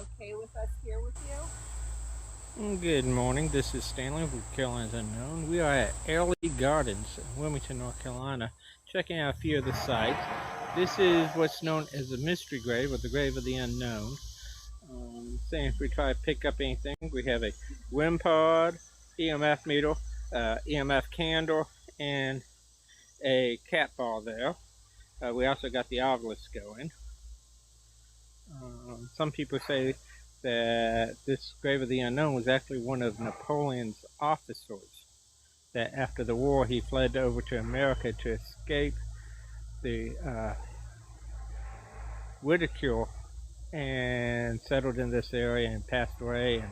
okay with us here with you? Good morning, this is Stanley with Carolina's Unknown. We are at Airlie Gardens in Wilmington, North Carolina, checking out a few of the sites. This is what's known as the mystery grave, or the grave of the unknown. Saying if we try to pick up anything, we have a WIM pod, EMF meter, EMF candle, and a cat ball there. We also got the obelisk going. Some people say that this grave of the unknown was actually one of Napoleon's officers, that after the war he fled over to America to escape the ridicule and settled in this area and passed away. And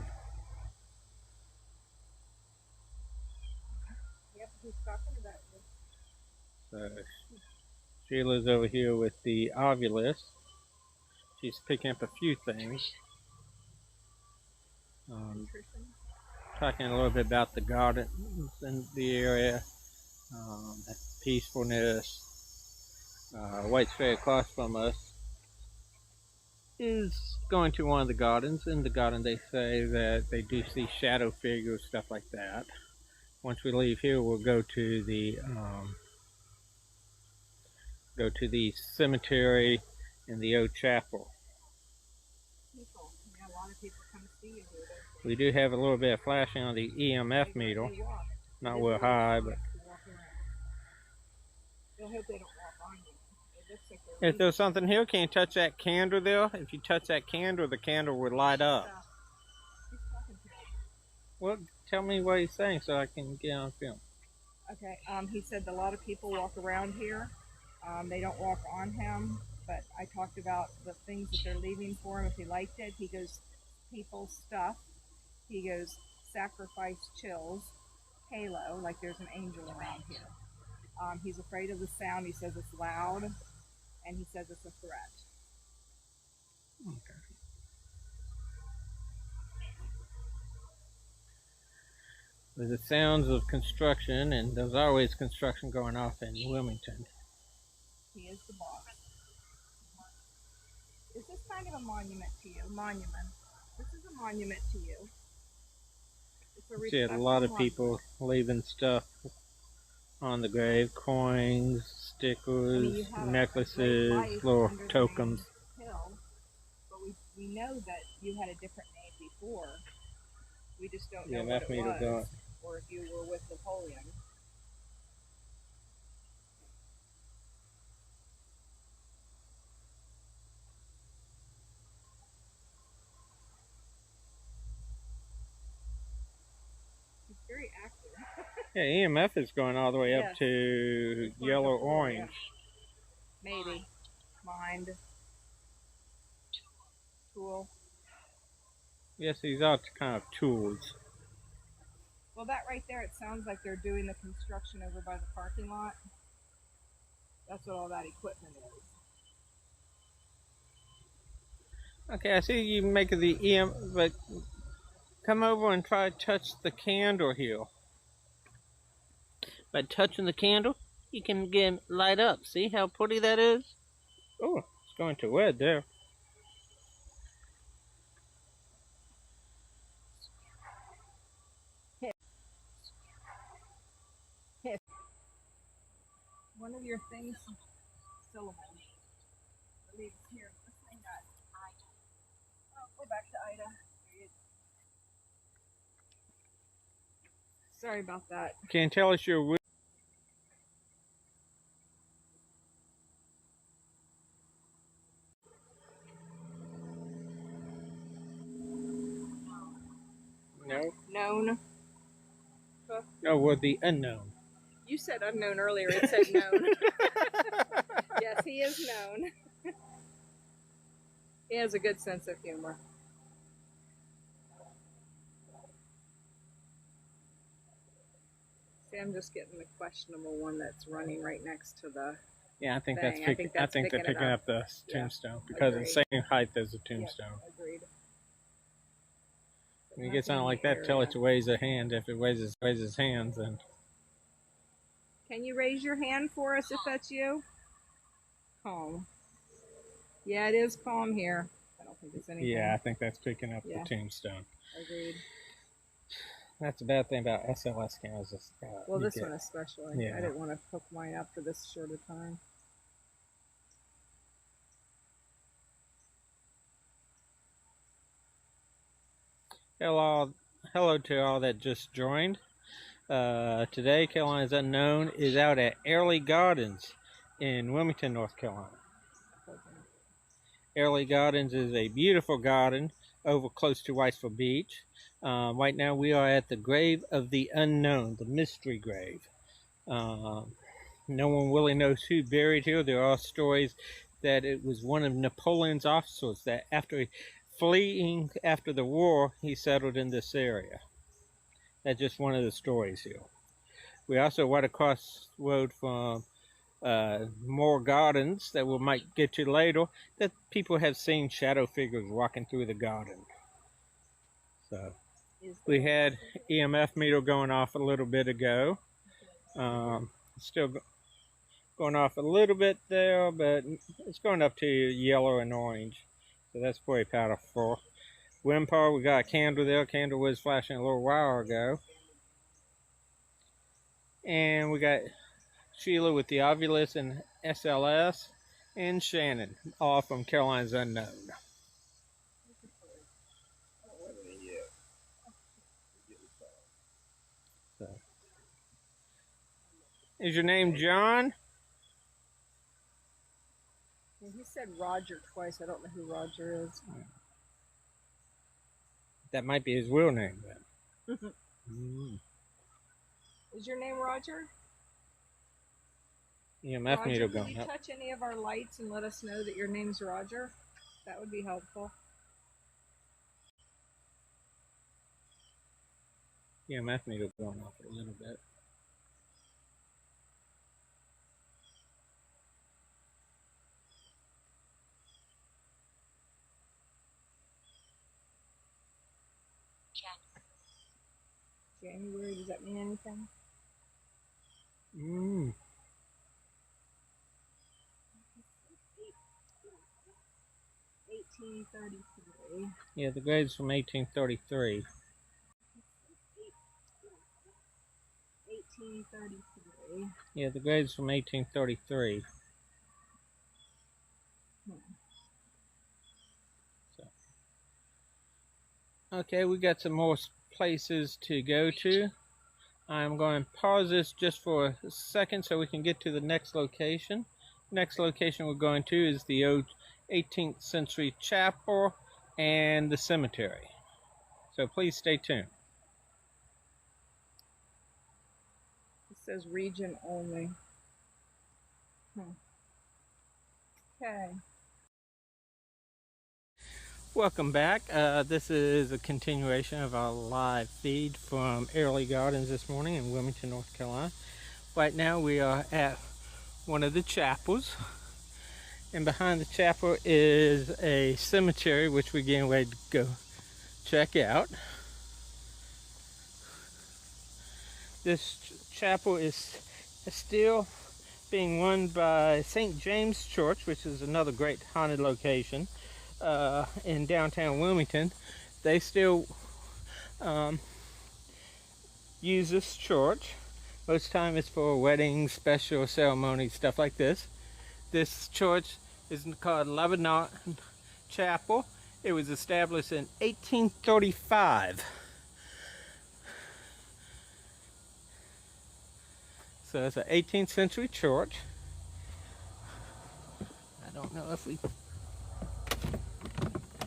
Yep, he's talking about you. so Sheila's over here with the obelisk. She's picking up a few things. Talking a little bit about the gardens in the area, peacefulness. Wrightsville across from us is going to one of the gardens. In the garden they say that they do see shadow figures, stuff like that. Once we leave here, we'll go to the cemetery and the old chapel. Yeah, a lot of people come see you here. We do have a little bit of flashing on the EMF meter. Not real high, but I hope they don't walk on you. If there's something here, can you touch that candle there? If you touch that candle, the candle would light up. He's talking to me. Well, tell me what he's saying so I can get on film. Okay, he said a lot of people walk around here. They don't walk on him, but I talked about the things that they're leaving for him if he liked it. He goes, people stuff. He goes, sacrifice chills, halo, like there's an angel around here. He's afraid of the sound. He says it's loud, and he says it's a threat. Okay. There's the sounds of construction, and there's always construction going off in Wilmington. He is the boss. Is this kind of a monument to you? Monument. This is a monument to you. See a lot of people leaving stuff on the grave, coins, stickers, necklaces, little tokens. Hill, but we know that you had a different name before. We just don't know what it was, or if you were with Napoleon. He's very active. Yeah, EMF is going all the way up to yellow-orange. Maybe. Mind. Tool. Yes, these are kind of tools. Well, that right there, it sounds like they're doing the construction over by the parking lot. That's what all that equipment is. Okay, I see you making the EM, but come over and try to touch the candle here. By touching the candle, you can get it light up. See how pretty that is? Oh, it's going to red there. Hit. One of your things, syllable. Leave here. This thing got Ida. Oh, go back to Ida. Sorry about that. Can you tell us your No? Known. No, we're the unknown. You said unknown earlier. It said known. Yes, he is known. He has a good sense of humor. See, I'm just getting the questionable one that's running right next to the. Yeah, I think thing. I think they're picking up the tombstone because it's the same height as the tombstone. Yeah, agreed. When you get something like that, tell it to raise a hand. If it raises hands, then. Can you raise your hand for us if that's you? Calm. Yeah, it is calm here. I don't think it's anything. Yeah, I think that's picking up Yeah. the tombstone. Agreed. That's the bad thing about SLS cameras. Well, this one especially. Yeah. I didn't want to hook mine up for this short a time. Hello to all that just joined. Today, Carolina's Unknown is out at Airlie Gardens in Wilmington, North Carolina. Airlie Gardens is a beautiful garden over close to Wrightsville Beach. Right now we are at the grave of the unknown, the mystery grave. No one really knows who buried here. There are stories that it was one of Napoleon's officers that after fleeing after the war, he settled in this area. That's just one of the stories here. We also right across the road from more gardens that we might get to later, that people have seen shadow figures walking through the garden. So we had EMF meter going off a little bit ago. Still going off a little bit there, but it's going up to yellow and orange. So that's pretty powerful. Wind power, we got a candle there. Candle was flashing a little while ago. And we got Sheila with the Ovulus and SLS, and Shannon, all from Carolina's Unknown. So. Is your name John? He said Roger twice. I don't know who Roger is. That might be his real name then. Is your name Roger? EMF meter going up. Can you touch any of our lights and let us know that your name's Roger? That would be helpful. EMF meter going off a little bit. January, does that mean anything? 1833. Yeah, the grave's from 1833. 1833. Yeah, the grave's from 1833. So. Okay, we got some more places to go to. I'm going to pause this just for a second so we can get to the next location. Next location we're going to is the old 18th century chapel and the cemetery. So please stay tuned. It says region only. Okay. Welcome back. This is a continuation of our live feed from Airlie Gardens this morning in Wilmington, North Carolina. Right now we are at one of the chapels, and behind the chapel is a cemetery which we're getting ready to go check out. This chapel is still being run by St. James Church, which is another great haunted location in downtown Wilmington. They still use this church. Most of the time it's for weddings, special ceremonies, stuff like this. This church is called Lebanon Chapel. It was established in 1835. So it's an 18th century church. I don't know if we...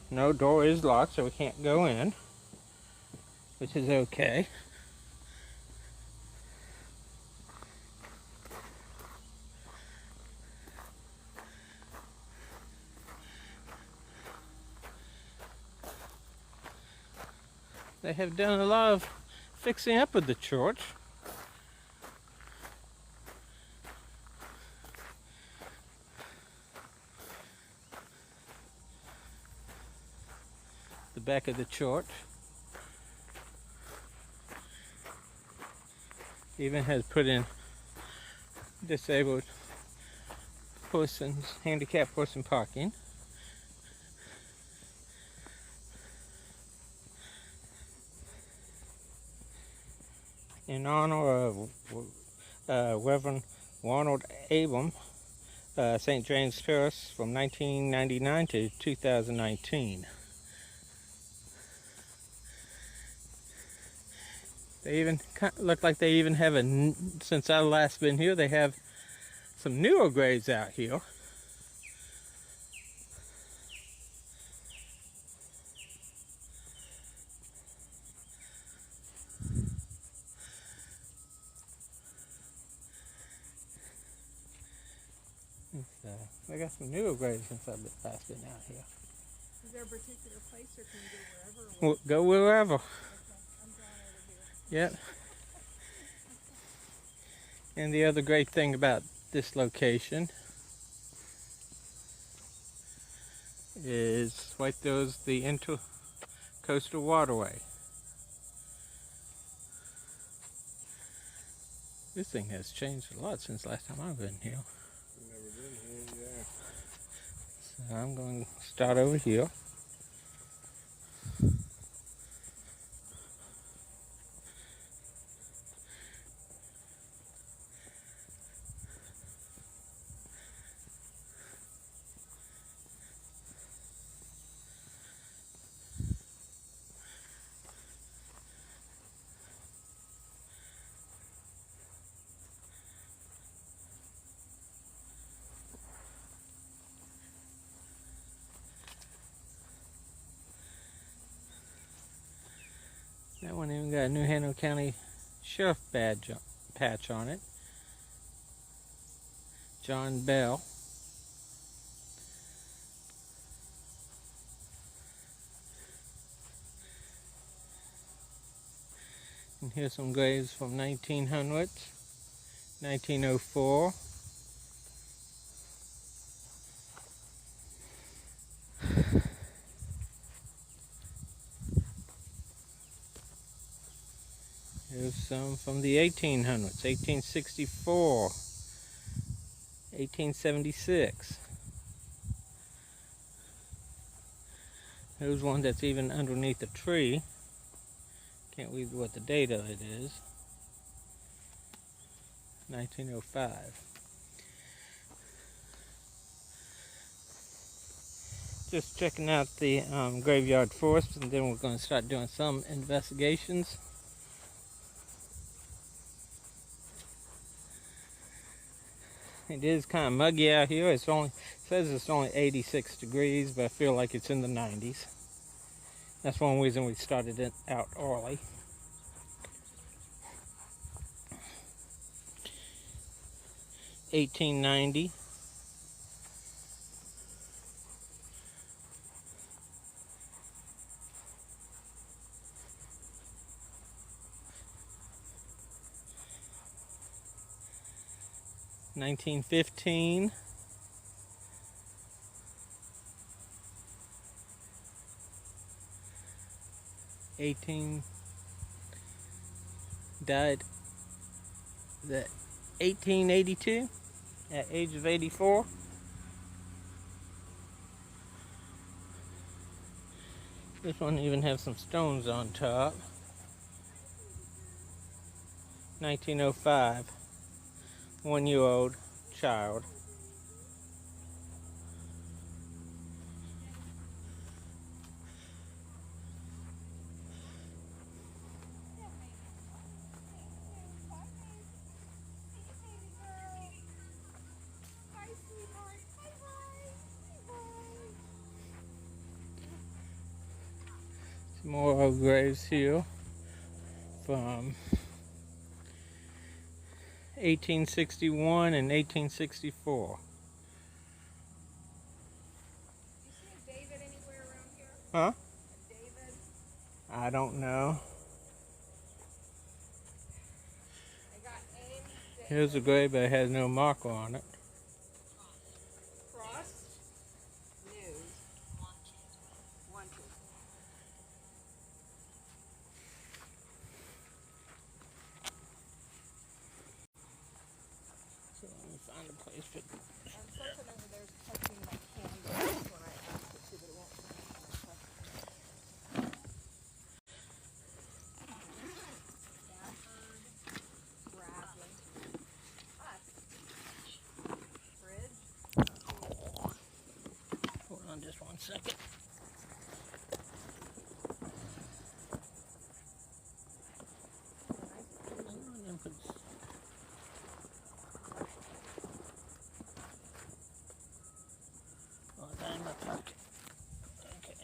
No, door is locked, so we can't go in, which is okay. They have done a lot of fixing up with the church. The back of the church even has put in disabled persons, handicapped person parking. in honor of Reverend Ronald Abram, St. James Parish from 1999 to 2019. They even look like they even have since I last been here, they have some newer graves out here. They got some newer graves since I've last been out here. Is there a particular place, or can you go wherever? Go wherever. Okay, I'm going over here. Yep. And the other great thing about this location is right there's the intercoastal waterway. This thing has changed a lot since last time I've been here. Never been here, yeah. So I'm going to start over here. That one even got a New Hanover County Sheriff badge patch on it. John Bell. And here's some graves from 1900s, 1904. Here's some from the 1800s, 1864, 1876. Here's one that's even underneath a tree. Can't read what the date of it is. 1905. Just checking out the graveyard first, and then we're going to start doing some investigations. It is kind of muggy out here. It says it's only 86 degrees, but I feel like it's in the 90s. That's one reason we started it out early. $18.90. $19.15. Died the 1882 at age of 84. This one even has some stones on top. 1905. 1-year-old child. Some more graves here from 1861 and 1864. You see a David anywhere around here? Huh? A David? I don't know. I got Ames, David. Here's a grave that has no marker on it. Frost? News. Wanted. So let me find a place for Something over there's touching my candle when I ask it to, but it won't turn on. second. Oh, that in my pocket. Okay.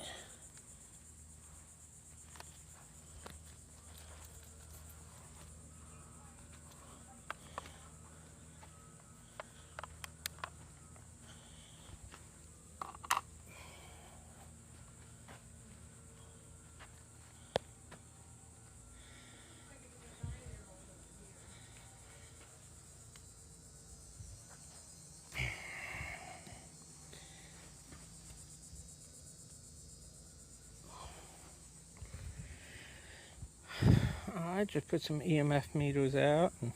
I just put some EMF meters out and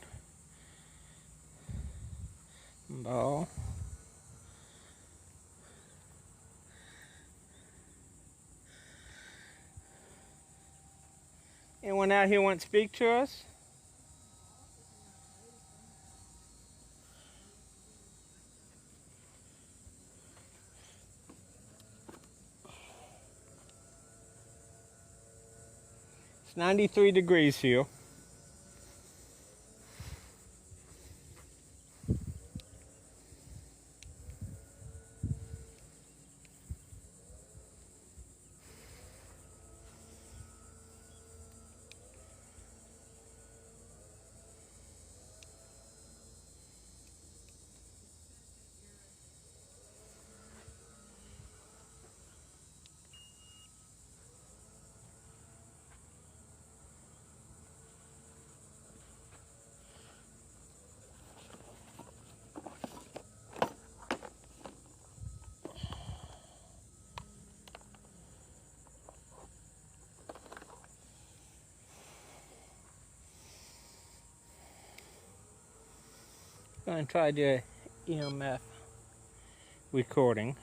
ball. Anyone out here want to speak to us? It's 93 degrees here. Going to try to do an EMF recording.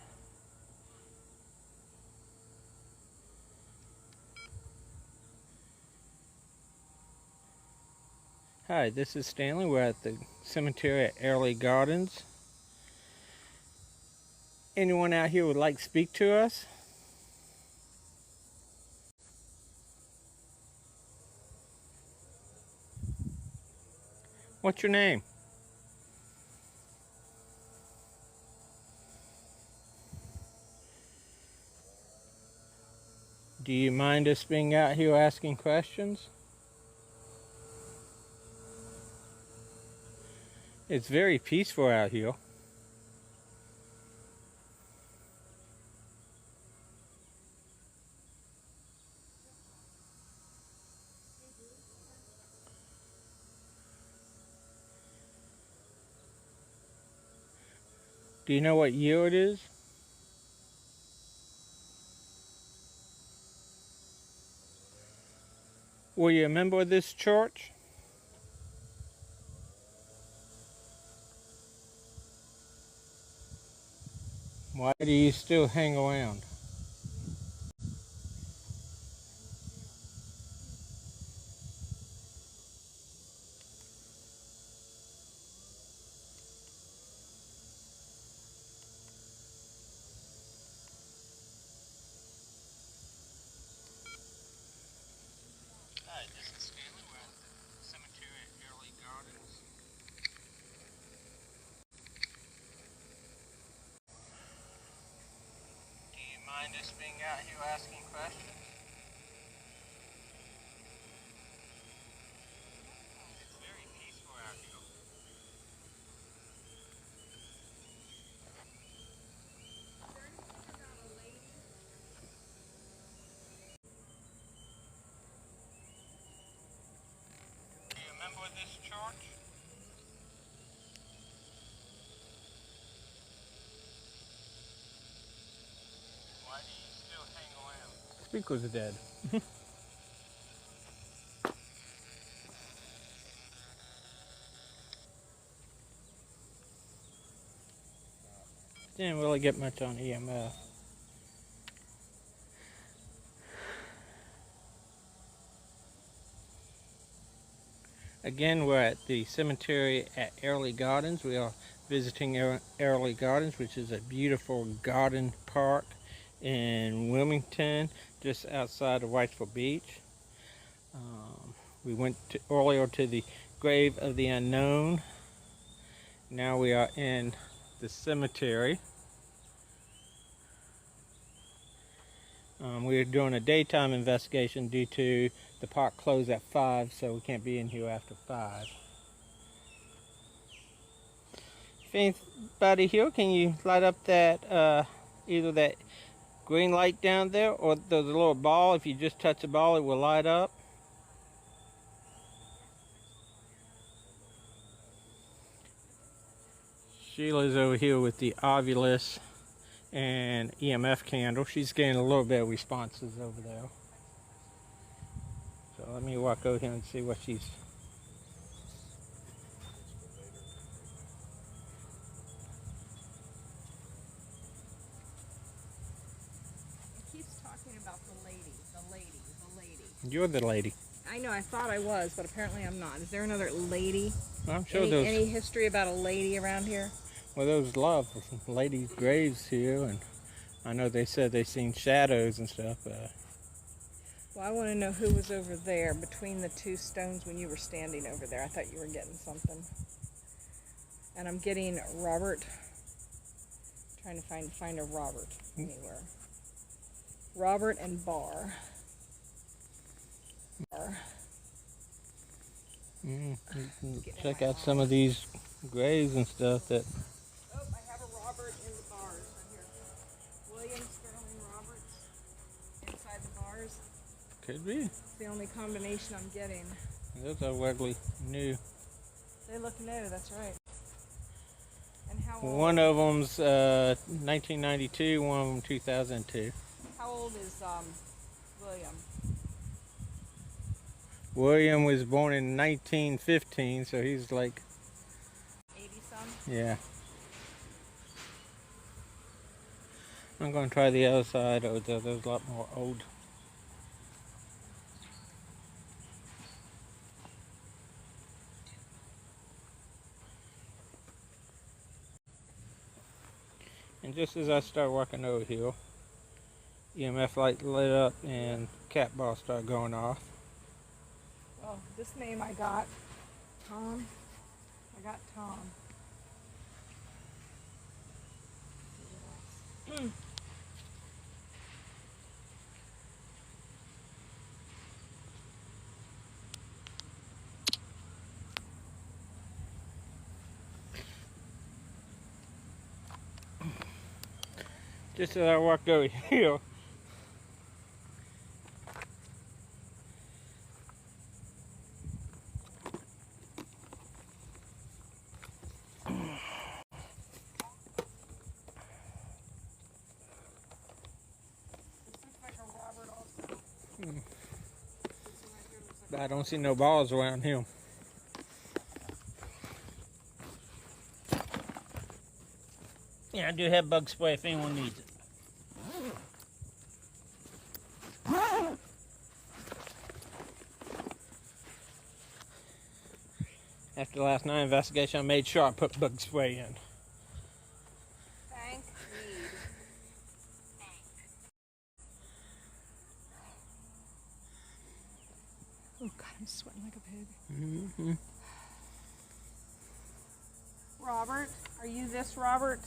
Hi, this is Stanley. We're at the cemetery at Airlie Gardens. Anyone out here would like to speak to us? What's your name? Do you mind us being out here asking questions? It's very peaceful out here. Do you know what year it is? Were you a member of this church? Why do you still hang around? Hi, this is Stanley. We're at the cemetery at Airlie Gardens. Do you mind us being out here asking questions? It's very peaceful out here. Do you remember this church? Why do you still hang around? Speakers are dead. Didn't really get much on EMF. Again, we're at the cemetery at Airlie Gardens. We are visiting Airlie Gardens, which is a beautiful garden park in Wilmington, just outside of Wrightsville Beach. We went earlier to the grave of the unknown. Now we are in the cemetery. We're doing a daytime investigation due to the park closed at 5, so we can't be in here after 5. If anybody here, can you light up that, either that green light down there, or there's a little ball. If you just touch the ball, it will light up. Sheila's over here with the Ovulus and EMF candle. She's getting a little bit of responses over there. So let me walk over here and see what she's... It keeps talking about the lady. You're the lady. I know, I thought I was, but apparently I'm not. Is there another lady? Well, I'm sure there's... Any history about a lady around here? Well, there's a lot of ladies' graves here, and I know they said they seen shadows and stuff. Well, I want to know who was over there between the two stones when you were standing over there. I thought you were getting something. And I'm getting Robert. Trying to find a Robert anywhere. Robert and Barr. Check out some of these graves and stuff that... Oh, I have a Robert in the bars right here. William Sterling Roberts inside the bars. Could be. It's the only combination I'm getting. Those are weirdly new. They look new, that's right. And how old? One of them's 1992, one of them 2002. How old is William? William was born in 1915, so he's like... 80-some? Yeah. I'm going to try the other side over there. There's a lot more old. And just as I start walking over here, EMF light lit up and cat balls start going off. Well, this name I got, Tom. I got Tom. Just as I walked over here, but I don't see no balls around him. Yeah, I do have bug spray if anyone needs it. After last night's investigation, I made sure I put bug spray in. Thank you. Oh God, I'm sweating like a pig. Mm-hmm. Robert, are you this Robert?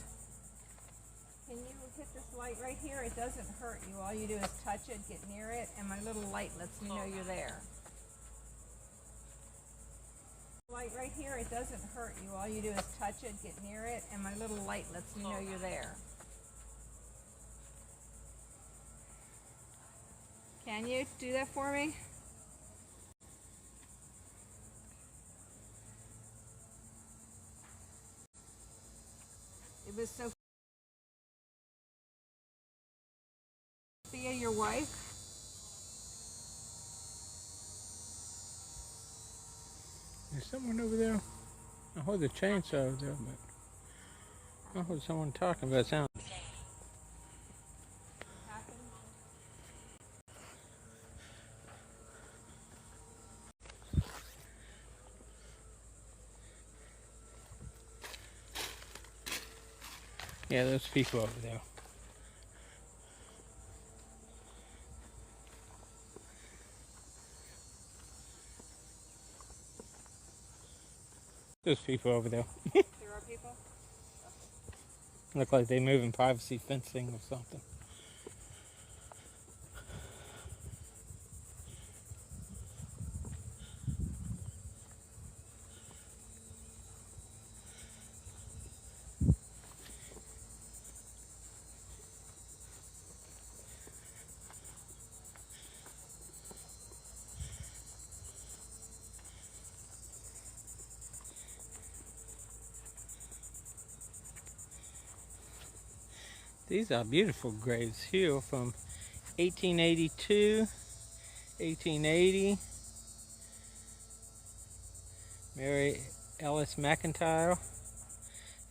Can you hit this light right here? It doesn't hurt you. All you do is touch it, get near it, and my little light lets me know you're there. Light right here, it doesn't hurt you. All you do is touch it, get near it, and my little light lets me know you're there. Can you do that for me? It was so... Sophia, your wife? There's someone over there. I heard the chainsaw over there, but I heard someone talking, but it sounds... Yeah, there's people over there. There's people over there. There are people? Look like they're moving privacy fencing or something. These are beautiful graves here from 1882, 1880. Mary Ellis McIntyre,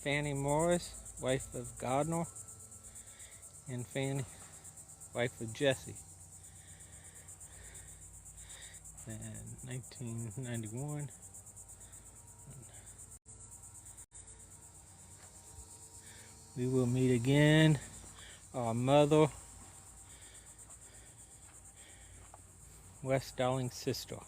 Fanny Morris, wife of Gardner, and Fanny, wife of Jesse. And 1991. We will meet again. Our mother, Wes Darling's sister.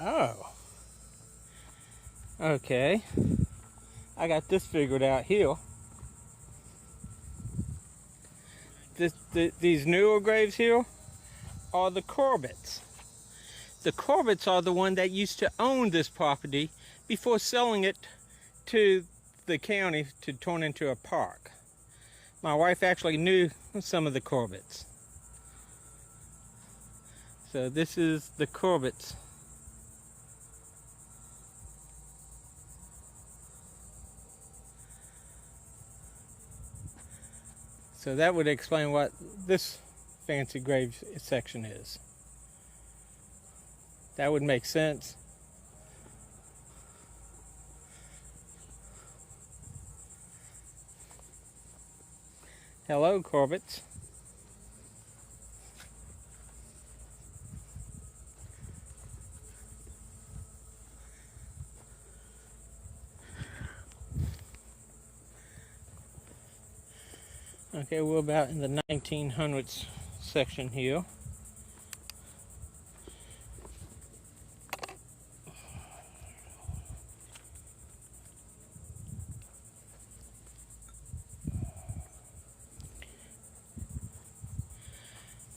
Oh, okay. I got this figured out here. These newer graves here are the Corbetts. The Corbetts are the one that used to own this property before selling it to the county to turn into a park. My wife actually knew some of the Corbetts. So this is the Corbetts. So that would explain what this fancy grave section is. That would make sense. Hello, Corbetts. Okay, we're about in the 1900s section here.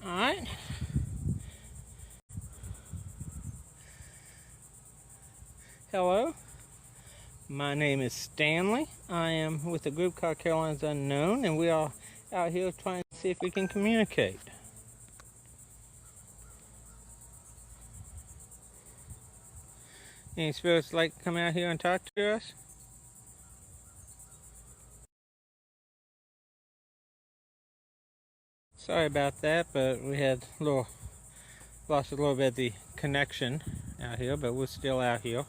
All right. Hello. My name is Stanley. I am with a group called Caroline's Unknown, and we are out here trying to see if we can communicate. Any spirits like to come out here and talk to us? Sorry about that, but we had lost a little bit of the connection out here, but we're still out here.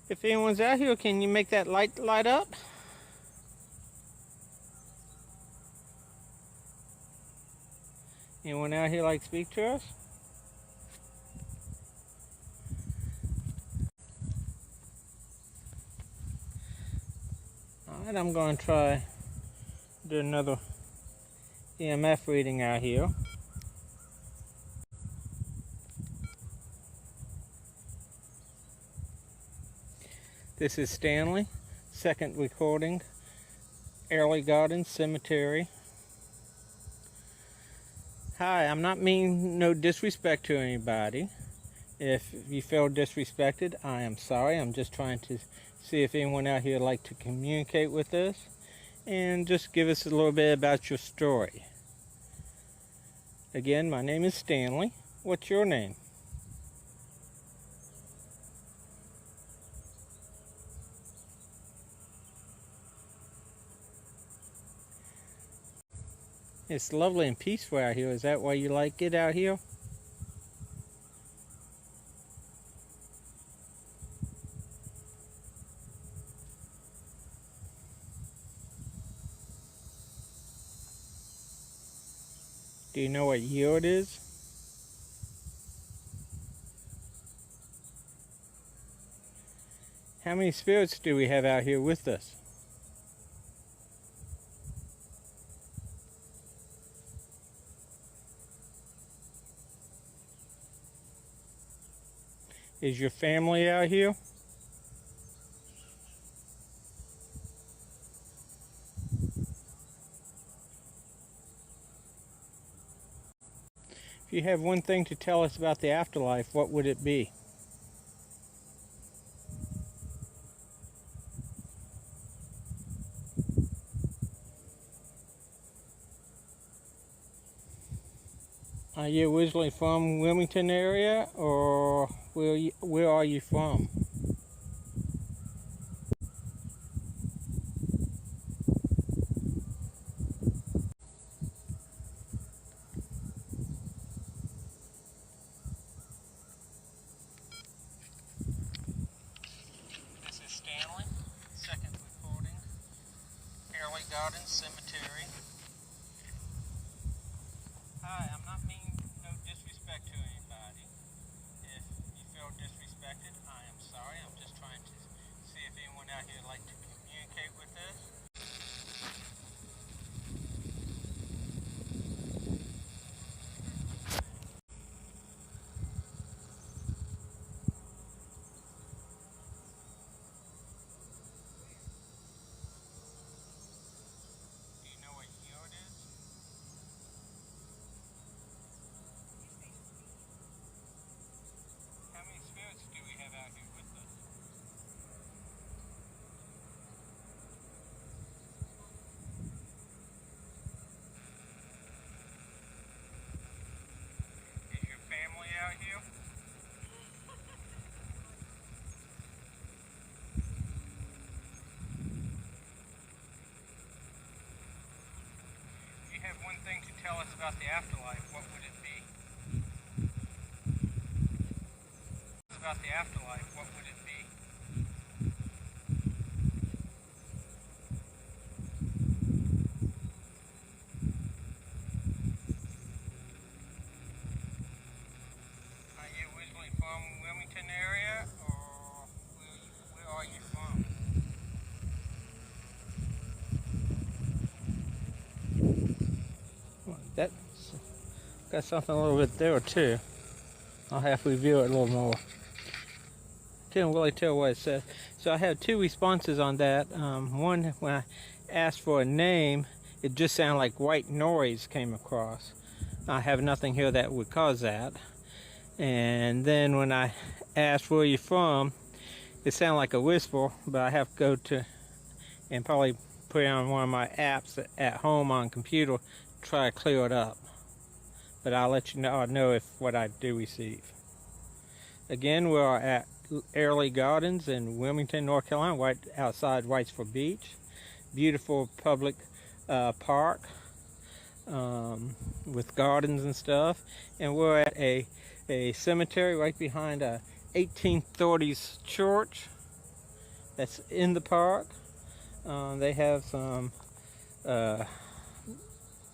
If anyone's out here, can you make that light up? Anyone out here like to speak to us? Alright, I'm going to try do another EMF reading out here. This is Stanley, second recording, Airlie Gardens Cemetery. Hi, I'm not meaning no disrespect to anybody. If you feel disrespected, I am sorry. I'm just trying to see if anyone out here would like to communicate with us and just give us a little bit about your story. Again, my name is Stanley. What's your name? It's lovely and peaceful out here. Is that why you like it out here? Do you know what year it is? How many spirits do we have out here with us? Is your family out here? If you have one thing to tell us about the afterlife, what would it be? Are you originally from Wilmington area, or where are you from? This is Stanley, second recording, Airlie Gardens Cemetery. Hi, I'm not meaning no disrespect to anybody. If you feel disrespected, I am sorry. I'm just trying to see if anyone out here would like to communicate with us. Do you know what year it is? How many spirits do we have out here with us? Is your family out here? If you have one thing to tell us about the afterlife, what would it be? About the afterlife, what would it be? Are you originally from Wilmington area, or where are you from? Well, that's got something a little bit there too. I'll have to review it a little more. Can't really tell what it says. So I have two responses on that. One, when I asked for a name, it just sounded like white noise came across. I have nothing here that would cause that. And then when I asked where you're from, it sounded like a whisper, but I have to go to and probably put it on one of my apps at home on computer, try to clear it up. But I'll let you know if what I do receive. Again, we are at Airlie Gardens in Wilmington, North Carolina, right outside Wrightsville Beach. Beautiful public park with gardens and stuff. And we're at a cemetery right behind a 1830s church that's in the park. They have some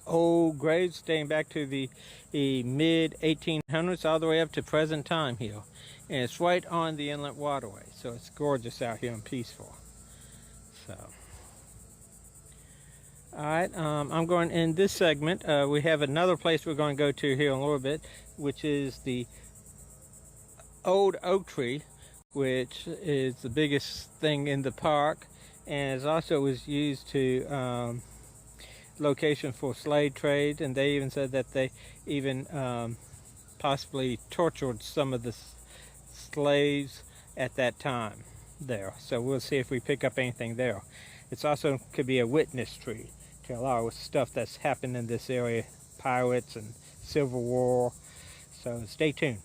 old graves dating back to the mid 1800s all the way up to present time here, and it's right on the inlet waterway, so it's gorgeous out here and peaceful. So alright, I'm going to end this segment. We have another place we're going to go to here in a little bit, which is the old oak tree, which is the biggest thing in the park, and it also was used to location for slave trade, and they even said that they even possibly tortured some of the slaves at that time there. So we'll see if we pick up anything there. It's also could be a witness tree to a lot of stuff that's happened in this area, pirates and Civil War. So stay tuned.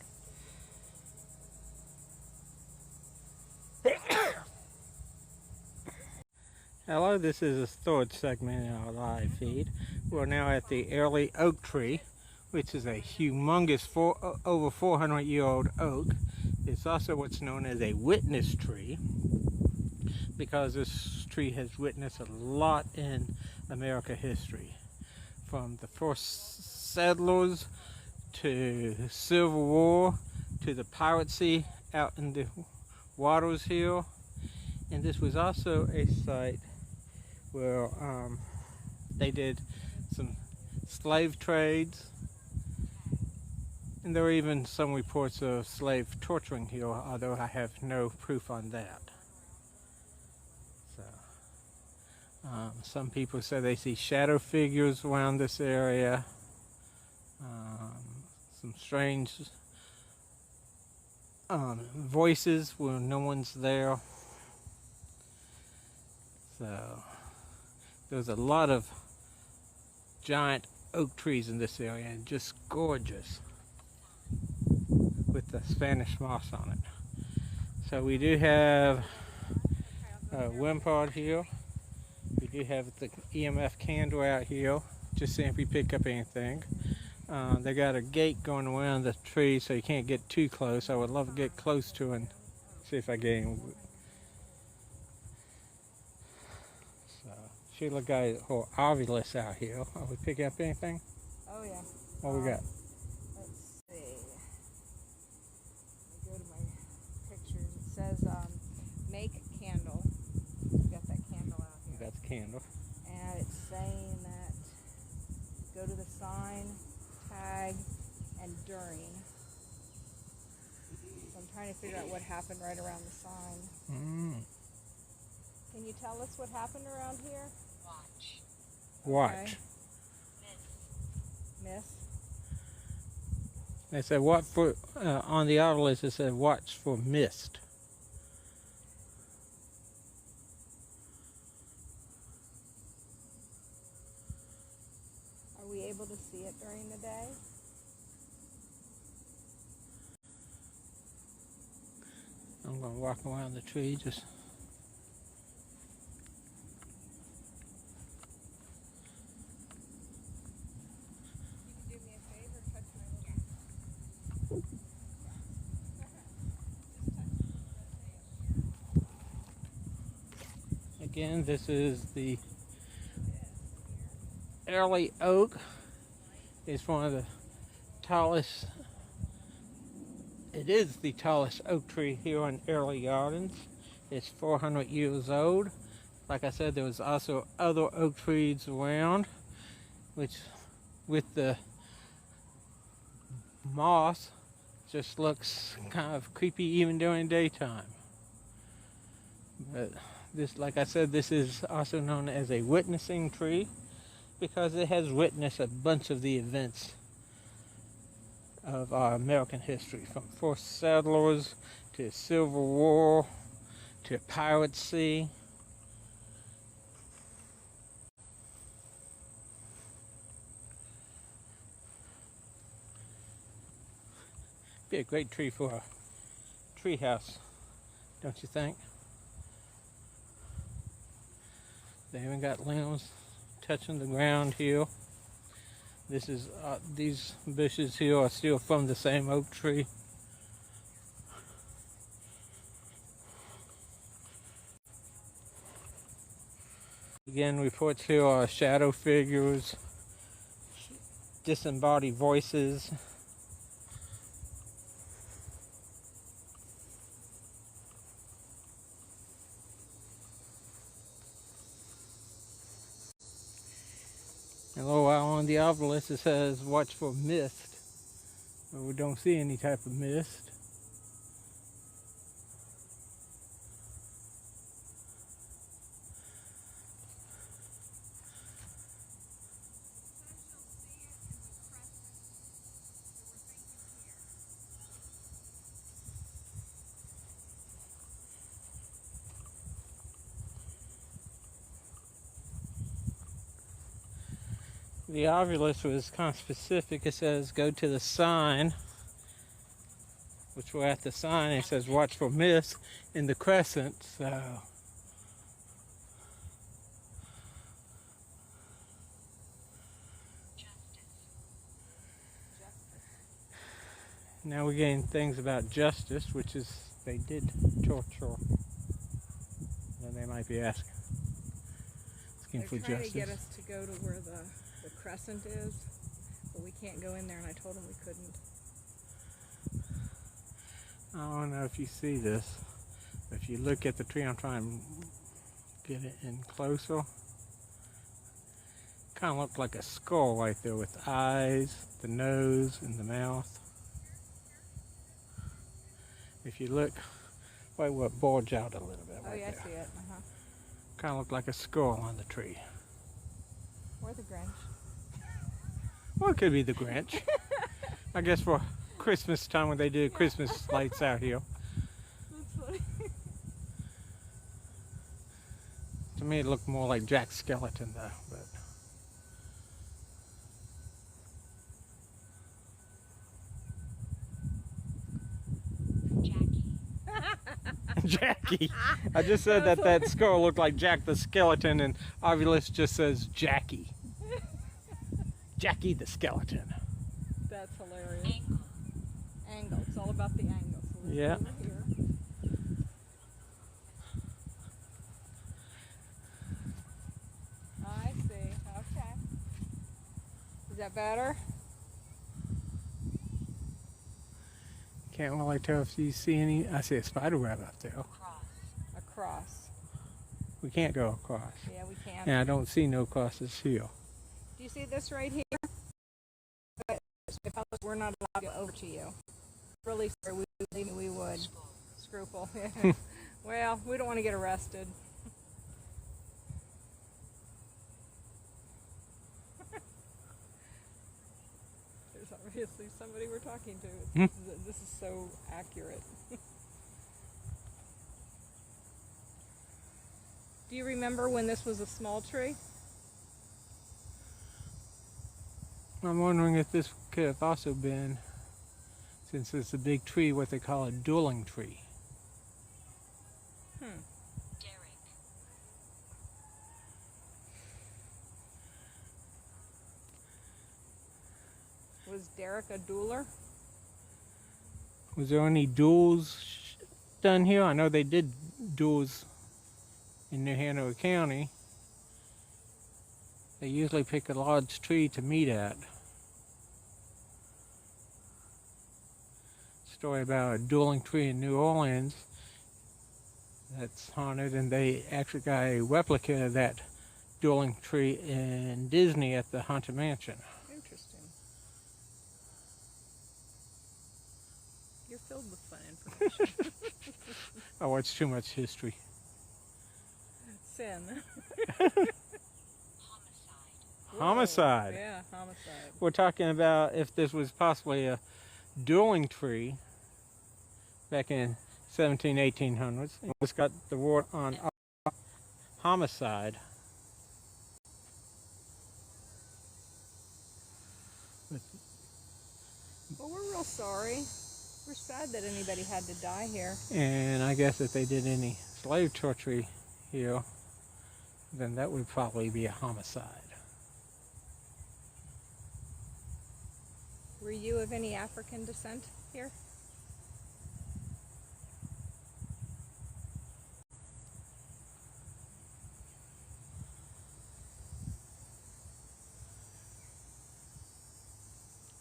Hello, this is the third segment in our live feed. We're now at the Airlie Oak tree, which is a humongous over 400-year-old oak. It's also what's known as a witness tree, because this tree has witnessed a lot in America history, from the first settlers to Civil War to the piracy out in the waters here. And this was also a site where they did some slave trades, and there were even some reports of slave torturing here, although I have no proof on that. So, some people say they see shadow figures around this area, some strange voices when no one's there. So there's a lot of giant oak trees in this area, and just gorgeous with the Spanish moss on it. So we do have a wimpod here. We do have the EMF candle out here, just seeing if we pick up anything. They got a gate going around the tree, so you can't get too close. I would love to get close to and see if I get any. So Sheila got a whole ovulus out here. Are we picking up anything? Oh yeah. What we got? Let's see. Let me go to my pictures. It says make candle. We got that candle out We here. got the candle. And it's saying that go to the sign, tag, and during. So I'm trying to figure out what happened right around the sign. Can you tell us what happened around here? Watch. Okay. Miss? They said what for, on the obelisk it said watch for mist. Are we able to see it during the day? I'm going to walk around the tree just. You can do me a favor, touch my little... Again, this is the Airlie Oak. It's one of the tallest, it is the tallest oak tree here in Airlie Gardens. It's 400 years old. Like I said, there was also other oak trees around, which with the moss just looks kind of creepy even during daytime. But this, like I said, this is also known as a witnessing tree because it has witnessed a bunch of the events of our American history, from forced settlers to Civil War to piracy. Be a great tree for a tree house, don't you think? They even got limbs touching the ground here. This is these bushes here are still from the same oak tree. Again, reports here are shadow figures, disembodied voices. And a little while on the obelisk it says watch for mist, but we don't see any type of mist. The obelisk was kind of specific. It says go to the sign, which we're at the sign. It says watch for mist in the crescent. So now we're getting things about justice, which is they did torture. Then they might be asking They're for trying justice. to get us to go to where the crescent is, but we can't go in there, and I told him we couldn't. I don't know if you see this. If you look at the tree, I'm trying to get it in closer. Kind of looks like a skull right there with the eyes, the nose, and the mouth. If you look, wait, will it bulge out a little bit? Oh, right yeah, there. I see it. Kind of look like a skull on the tree. Or the Grinch. Well, it could be the Grinch. I guess for Christmas time when they do Christmas lights out here. That's funny. To me, it looked more like Jack Skeleton, though. But Jackie. I just said that skull looked like Jack the Skeleton, and Ovilus just says Jackie. Jackie the Skeleton. That's hilarious. Angle. It's all about the angle. So let's Yeah. go over here. I see. Okay. Is that better? Can't really tell if you see any. I see a spider web up there. Across. We can't go across. Yeah, we can. And I don't see no crosses here. Do you see this right here? But if we're not allowed to go over to you. Really sorry, we would. Scruple. Well, we don't want to get arrested. There's obviously somebody we're talking to. This is so accurate. Do you remember when this was a small tree? I'm wondering if this could have also been, since it's a big tree, what they call a dueling tree. Was Derek a dueler? Was there any duels done here? I know they did duels in New Hanover County. They usually pick a large tree to meet at. Story about a dueling tree in New Orleans that's haunted, and they actually got a replica of that dueling tree in Disney at the Haunted Mansion. Interesting. You're filled with fun information. I watch too much history. Sin. Homicide. Yeah, homicide. We're talking about if this was possibly a dueling tree back in 1800s. It's got the word on homicide. Well, we're real sorry. We're sad that anybody had to die here. And I guess if they did any slave torture here, then that would probably be a homicide. Were you of any African descent here?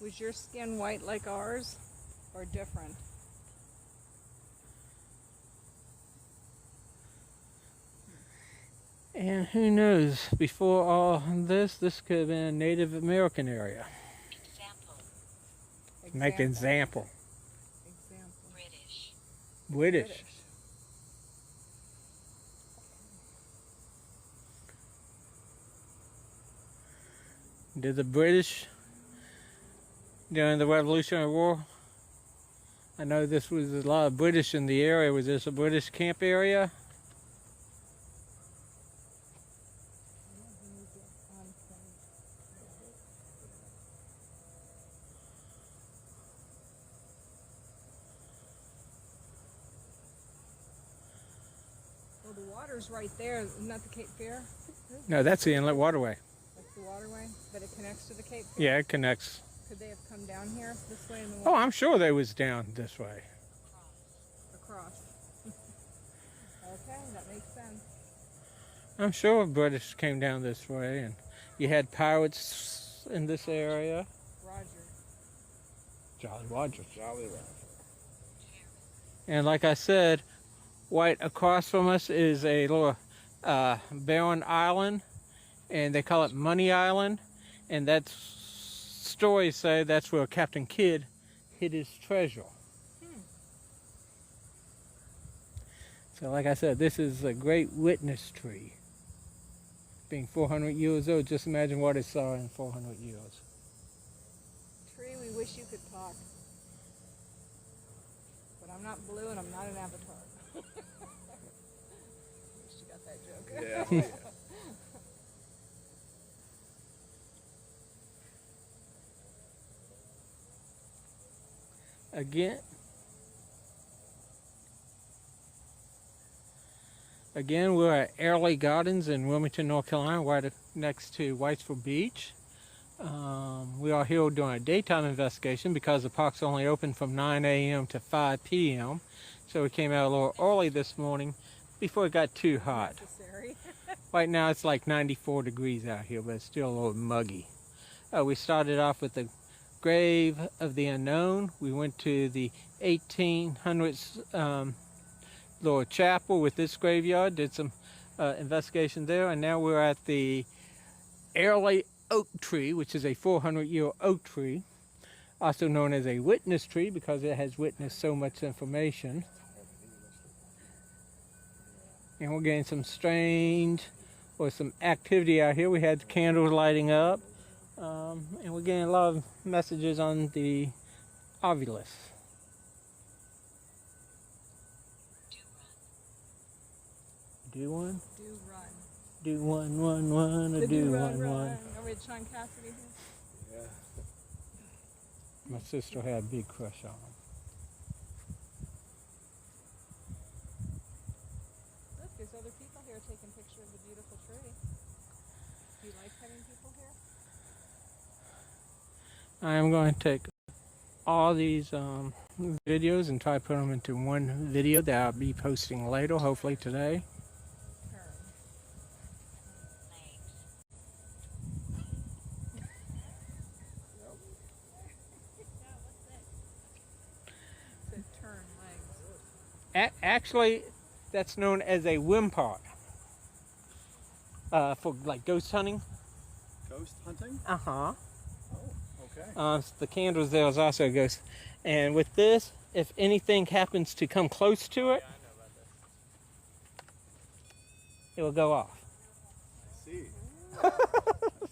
Was your skin white like ours, or different? And who knows, before all this could have been a Native American area. Make an example. British. Did the British during the Revolutionary War? I know this was a lot of British in the area. Was this a British camp area? Well, the water's right there. Isn't that the Cape Fear? No, that's the inlet waterway. That's the waterway, but it connects to the Cape Fear? Yeah, it connects. Could they have come down here this way in the Oh, water? I'm sure they was down this way. Across. Okay, that makes sense. I'm sure British came down this way, and you had pirates in this area. Jolly Roger. Jolly Roger. And like I said, right across from us is a little barren island, and they call it Money Island, and that's stories say that's where Captain Kidd hid his treasure. So like I said, this is a great witness tree. Being 400 years old, just imagine what it saw in 400 years. Tree, we wish you could talk. But I'm not blue and I'm not an avatar. Wish you got that joke. Yeah. Again, we're at Airlie Gardens in Wilmington, North Carolina, right next to Wrightsville Beach. We are here doing a daytime investigation because the park's only open from 9 a.m. to 5 p.m. So we came out a little early this morning before it got too hot. Necessary. Right now it's like 94 degrees out here, but it's still a little muggy. We started off with the grave of the unknown. We went to the 1800s Lebanon Chapel with this graveyard, did some investigation there, and now we're at the Airlie Oak tree, which is a 400-year oak tree, also known as a witness tree because it has witnessed so much information. And we're getting some some activity out here. We had candles lighting up, and we're getting a lot of messages on the Ovilus. Do one? Do run. Do one, or do one. Remember Sean Cassidy here? Yeah. My sister had a big crush on him. Look, there's other people here taking pictures of the beautiful tree. Do you like having people here? I am going to take all these videos and try to put them into one video that I'll be posting later, hopefully today. Actually, that's known as a wimpart for like ghost hunting. Ghost hunting? Uh-huh. Oh, okay. The candles there is also a ghost. And with this, if anything happens to come close to it, Yeah, I know about this. it will go off. I see. I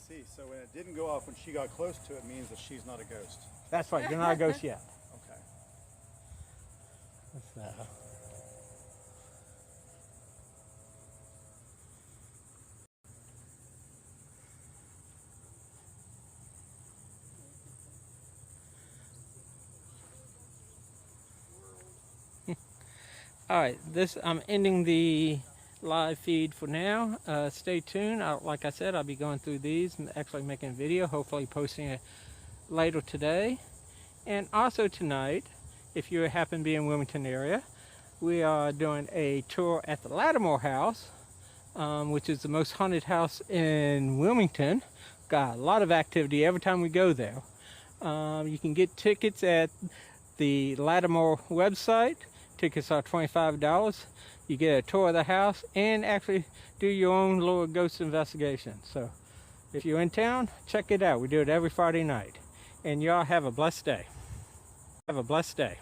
see. So when it didn't go off when she got close to it means that she's not a ghost. That's right, you're not a ghost yet. Okay. That's, Alright, I'm ending the live feed for now. Stay tuned. Like I said, I'll be going through these and actually making a video, hopefully posting it later today. And also tonight, if you happen to be in Wilmington area, we are doing a tour at the Lebanon House, which is the most haunted house in Wilmington. Got a lot of activity every time we go there. You can get tickets at the Lebanon website. Tickets are $25. You get a tour of the house and actually do your own little ghost investigation. So if you're in town, check it out. We do it every Friday night. And y'all have a blessed day. Have a blessed day.